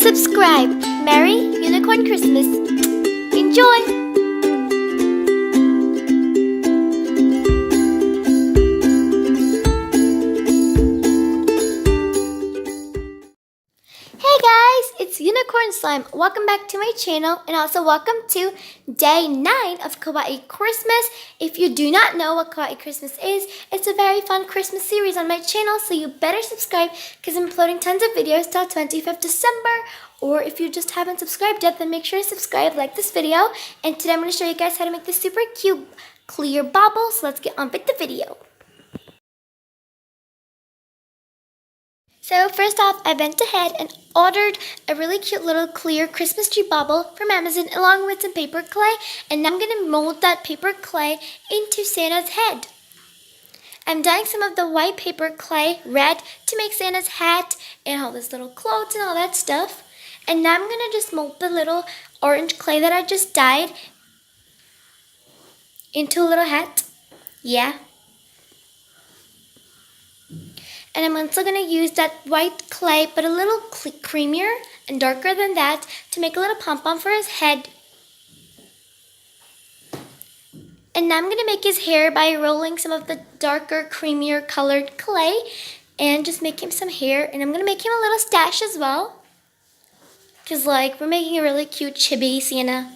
subscribe. Merry Unicorn Christmas. Enjoy! Hey guys, it's Unicorn Slime. Welcome back to my channel and also welcome to day 9 of Kawaii Christmas. If you do not know what Kawaii Christmas is, it's a very fun Christmas series on my channel, so you better subscribe because I'm uploading tons of videos till 25th December. Or if you just haven't subscribed yet, then make sure to subscribe, like this video. And today I'm going to show you guys how to make this super cute clear bauble. So let's get on with the video. So first off, I went ahead and ordered a really cute little clear Christmas tree bauble from Amazon along with some paper clay. And now I'm going to mold that paper clay into Santa's head. I'm dyeing some of the white paper clay red to make Santa's hat and all this little clothes and all that stuff. And now I'm going to just mold the little orange clay that I just dyed into a little hat. Yeah. And I'm also going to use that white clay, but a little creamier and darker than that, to make a little pom-pom for his head. And now I'm going to make his hair by rolling some of the darker, creamier colored clay and just make him some hair. And I'm going to make him a little stash as well, because like we're making a really cute chibi Santa.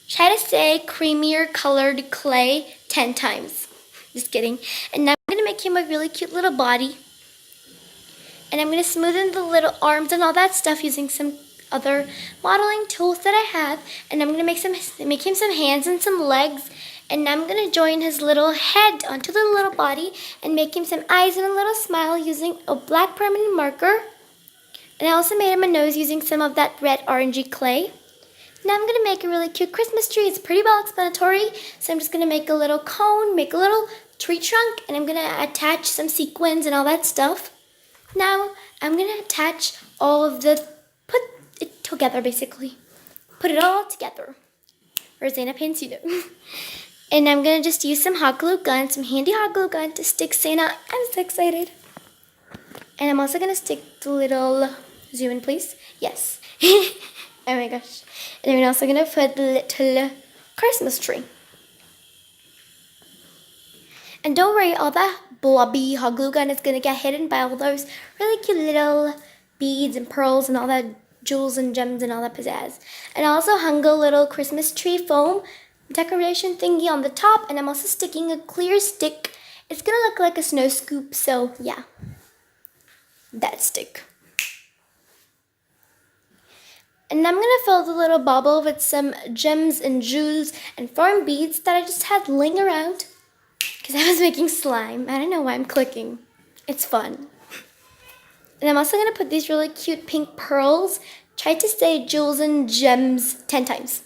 Try to say creamier colored clay 10 times. Just kidding. And now I'm going to make him a really cute little body. And I'm going to smoothen the little arms and all that stuff using some other modeling tools that I have. And I'm going to make him some hands and some legs. And now I'm going to join his little head onto the little body and make him some eyes and a little smile using a black permanent marker. And I also made him a nose using some of that red orangey clay. Now I'm going to make a really cute Christmas tree. It's pretty well explanatory. So I'm just going to make a little cone, make a little tree trunk, and I'm going to attach some sequins and all that stuff. Now I'm going to attach all of put it together basically. Put it all together. Rosanna Pansino. And I'm going to just use some hot glue gun, some handy hot glue gun to stick Santa. I'm so excited. And I'm also going to stick the little, zoom in please. Yes. Oh my gosh. And I'm also going to put the little Christmas tree. And don't worry, all that blobby hot glue gun is going to get hidden by all those really cute little beads and pearls and all that jewels and gems and all that pizzazz. And I also hung a little Christmas tree foam decoration thingy on the top. And I'm also sticking a clear stick. It's going to look like a snow scoop, so yeah. That stick. And I'm going to fill the little bauble with some gems and jewels and foreign beads that I just had laying around. Because I was making slime. I don't know why I'm clicking. It's fun. And I'm also going to put these really cute pink pearls. Try to say jewels and gems 10 times.